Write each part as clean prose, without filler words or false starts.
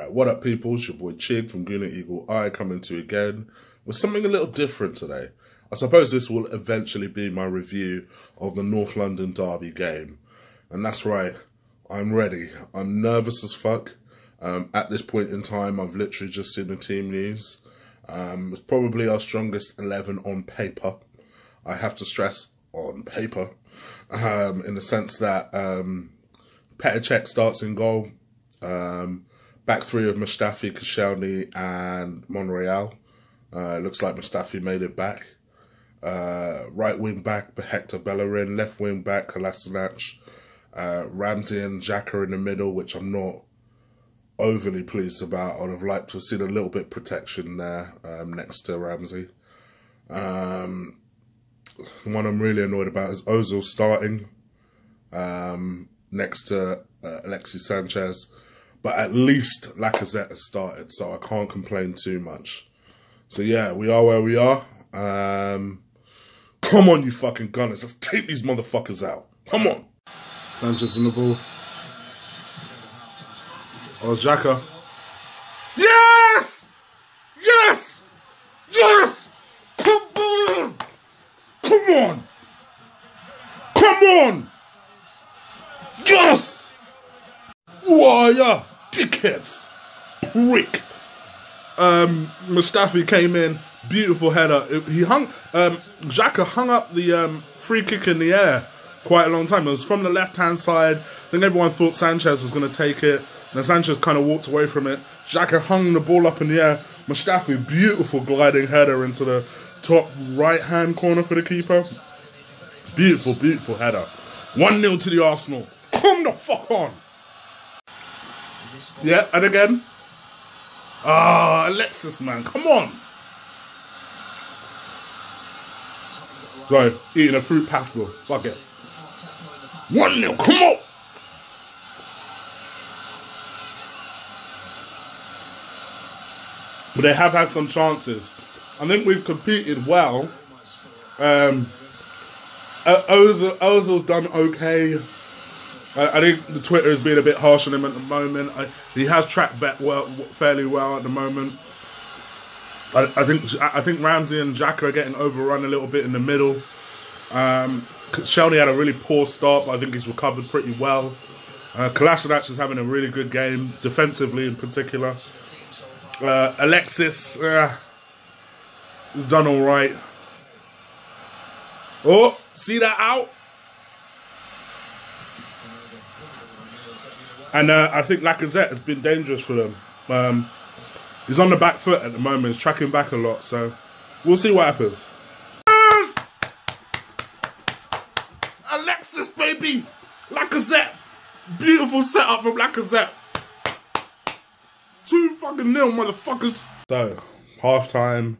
What up, people? It's your boy Chig from Green and Eagle Eye coming to you again with something a little different today. I suppose this will eventually be my review of the North London Derby game. And that's right, I'm ready. I'm nervous as fuck. At this point in time, I've literally just seen the team news. It's probably our strongest 11 on paper. I have to stress on paper, in the sense that Petr Cech starts in goal. Back three of Mustafi, Koscielny and Monreal. Looks like Mustafi made it back. Right wing back, Hector Bellerin. Left wing back, Kolasinac. Ramsey and Xhaka in the middle, which I'm not overly pleased about. I'd have liked to have seen a little bit of protection there next to Ramsey. The one I'm really annoyed about is Ozil starting next to Alexis Sanchez. But at least Lacazette has started, so I can't complain too much. So yeah, we are where we are. Come on, you fucking gunners. Let's take these motherfuckers out. Come on. Sanchez in the ball. Oh, Xhaka. Yes! Yes! Yes! Come on! Come on! Come on! Yes! Why, yeah, dickheads. Prick. Mustafi came in, beautiful header. Xhaka hung up the free kick in the air quite a long time. It was from the left-hand side. I think everyone thought Sanchez was going to take it. And Sanchez kind of walked away from it. Xhaka hung the ball up in the air. Mustafi, beautiful gliding header into the top right-hand corner for the keeper. Beautiful, beautiful header. 1-0 to the Arsenal. Come the fuck on. Yeah, and again. Alexis, man, come on. Sorry, eating a fruit pastel. Fuck it. 1-0, come on. But they have had some chances. I think we've competed well. Ozil's done okay. I think the Twitter has been a bit harsh on him at the moment. He has tracked back fairly well at the moment. I think Ramsey and Xhaka are getting overrun a little bit in the middle. Koscielny had a really poor start, but I think he's recovered pretty well. Kolasinac is having a really good game, defensively in particular. Alexis has done all right. Oh, see that out? And I think Lacazette has been dangerous for them. He's on the back foot at the moment. He's tracking back a lot. So we'll see what happens. Yes! Alexis, baby! Lacazette! Beautiful setup from Lacazette. 2-0, motherfuckers. So, half-time.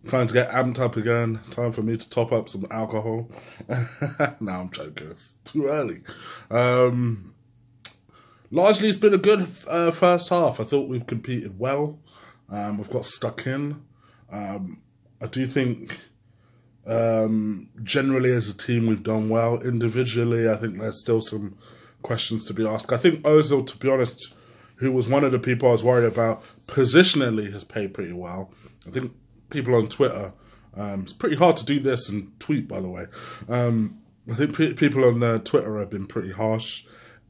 Trying to get amped up again. Time for me to top up some alcohol. Nah, I'm joking. It's too early. Largely, it's been a good first half. I thought we've competed well. We've got stuck in. I do think, generally as a team, we've done well. Individually, I think there's still some questions to be asked. I think Ozil, to be honest, who was one of the people I was worried about, positionally has played pretty well. I think people on Twitter, it's pretty hard to do this and tweet, by the way. I think people on Twitter have been pretty harsh,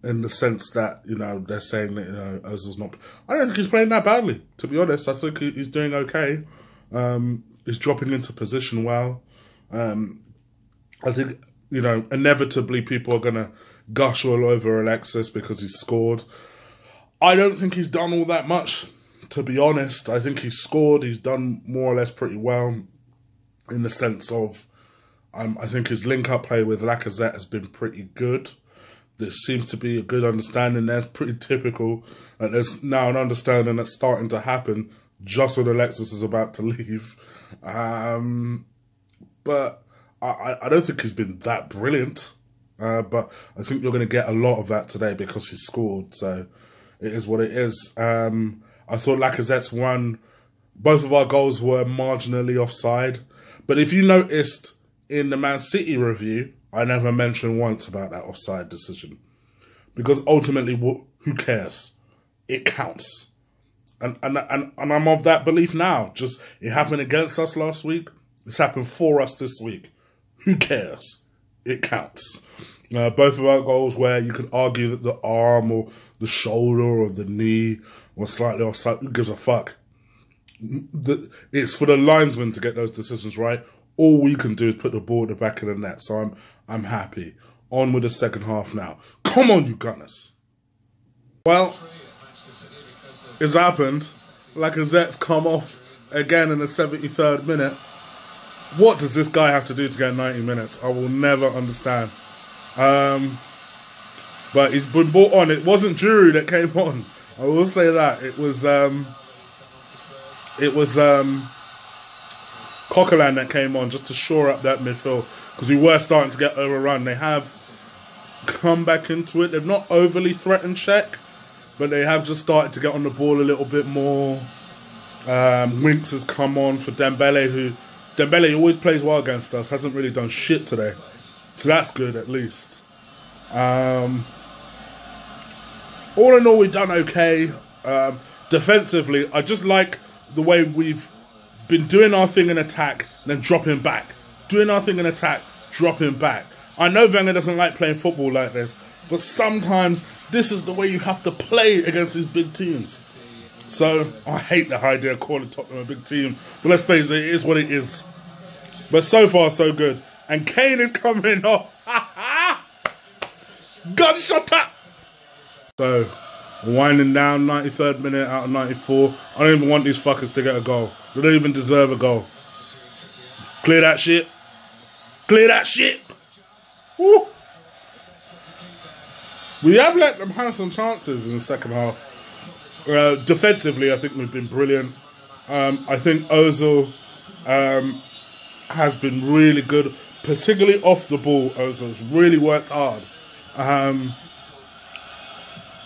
in the sense that, you know, they're saying that, you know, Ozil's not... I don't think he's playing that badly, to be honest. I think he's doing okay. He's dropping into position well. I think, you know, inevitably people are going to gush all over Alexis because he's scored. I don't think he's done all that much, to be honest. I think he's scored. He's done more or less pretty well, in the sense of, I think his link-up play with Lacazette has been pretty good. There seems to be a good understanding there. It's pretty typical. There's now an understanding that's starting to happen just when Alexis is about to leave. But I don't think he's been that brilliant. But I think you're going to get a lot of that today because he scored. So it is what it is. I thought Lacazette's one. Both of our goals were marginally offside. But if you noticed in the Man City review, I never mentioned once about that offside decision. Because ultimately, who cares? It counts. And I'm of that belief now. Just, it happened against us last week. It's happened for us this week. Who cares? It counts. Both of our goals where you could argue that the arm or the shoulder or the knee was slightly offside. Who gives a fuck? It's for the linesman to get those decisions right. All we can do is put the ball at the back of the net. So I'm happy. On with the second half now. Come on, you Gunners. Well, it's happened. Lacazette's come off again in the 73rd minute. What does this guy have to do to get 90 minutes? I will never understand. But he's been brought on. It wasn't Drew that came on. I will say that. It was Coquelin that came on just to shore up that midfield, because we were starting to get overrun. They have come back into it. They've not overly threatened Czech, but they have just started to get on the ball a little bit more. Winks has come on for Dembele, Dembele always plays well against us, hasn't really done shit today. So that's good, at least. All in all, we've done okay. Defensively, I just like the way we've been doing our thing in attack, then dropping back. Doing our thing in attack, dropping back. I know Wenger doesn't like playing football like this, but sometimes this is the way you have to play against these big teams. So, I hate the idea of calling Tottenham a big team, but let's face it, it is what it is. But so far, so good. And Kane is coming off. Gunshot up! So, winding down, 93rd minute out of 94. I don't even want these fuckers to get a goal. They don't even deserve a goal. Clear that shit. Clear that shit. Woo. We have let them have some chances in the second half. Defensively, I think we've been brilliant. I think Ozil has been really good, particularly off the ball. Ozil's really worked hard.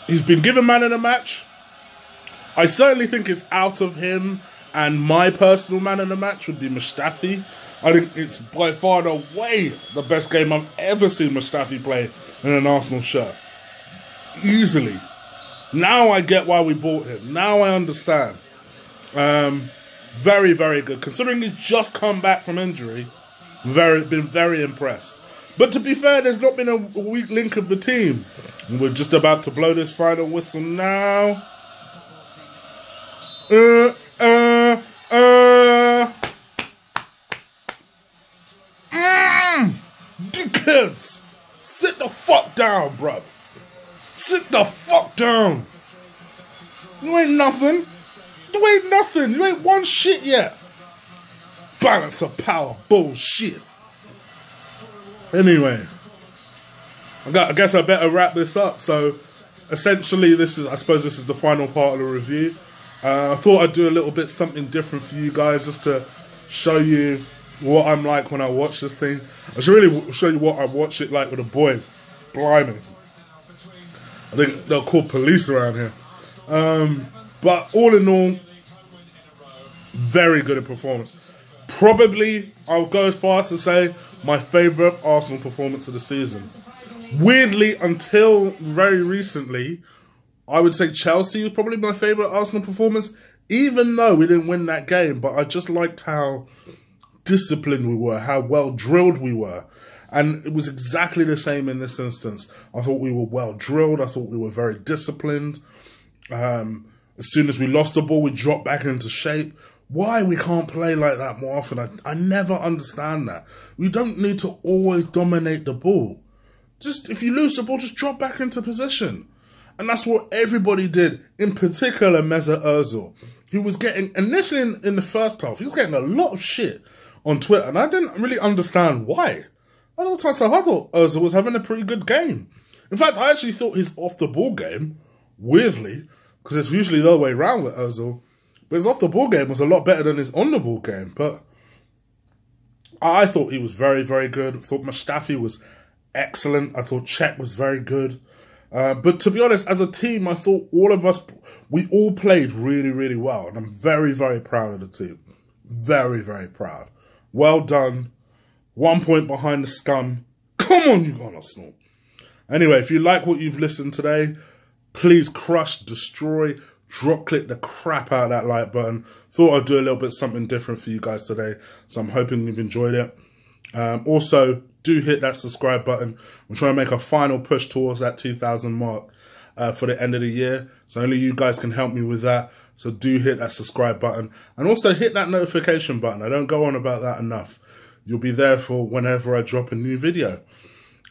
He's been given man of the match. I certainly think it's out of him, and my personal man of the match would be Mustafi. I think it's by far and away the best game I've ever seen Mustafi play in an Arsenal shirt. Easily. Now I get why we bought him. Now I understand. Very, very good. Considering he's just come back from injury, been very impressed. But to be fair, there's not been a weak link of the team. We're just about to blow this final whistle now. Dickheads! Sit the fuck down, bruv. Sit the fuck down. You ain't nothing. You ain't nothing. You ain't won shit yet. Balance of power bullshit. Anyway, I guess I better wrap this up. So, essentially, I suppose this is the final part of the review. I thought I'd do a little bit something different for you guys, just to show you what I'm like when I watch this thing. I should really show you what I watch it like with the boys. Blimey. I think they'll call police around here. But all in all, very good at performance. Probably, I'll go as far as to say, my favourite Arsenal performance of the season. Weirdly, until very recently, I would say Chelsea was probably my favourite Arsenal performance, even though we didn't win that game. But I just liked how disciplined we were, how well drilled we were. And it was exactly the same in this instance. I thought we were well drilled. I thought we were very disciplined. As soon as we lost the ball, we dropped back into shape. Why we can't play like that more often, I never understand that. We don't need to always dominate the ball. Just, if you lose the ball, just drop back into position. And that's what everybody did, in particular Mesut Ozil. He was getting, initially in the first half, he was getting a lot of shit on Twitter, and I didn't really understand why. I thought to myself, I thought Ozil was having a pretty good game. In fact, I actually thought his off-the-ball game, weirdly, because it's usually the other way around with Ozil, but his off-the-ball game was a lot better than his on-the-ball game. But I thought he was very, very good. I thought Mustafi was excellent. I thought Cech was very good. But to be honest, as a team, I thought all of us, we all played really, really well. And I'm very, very proud of the team. Very, very proud. Well done. 1 point behind the scum. Come on, you got Arsenal. Anyway, if you like what you've listened today, please crush, destroy, click the crap out of that like button. Thought I'd do a little bit something different for you guys today, so I'm hoping you've enjoyed it. Also, do hit that subscribe button. I'm trying to make a final push towards that 2,000 mark for the end of the year, so only you guys can help me with that. So do hit that subscribe button, and also hit that notification button. I don't go on about that enough. You'll be there for whenever I drop a new video.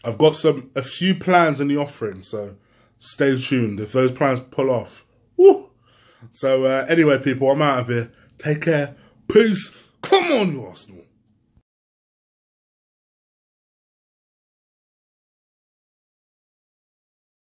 I've got a few plans in the offering, so stay tuned. If those plans pull off, woo! So anyway, people, I'm out of here. Take care. Peace. Come on, you Arsenal.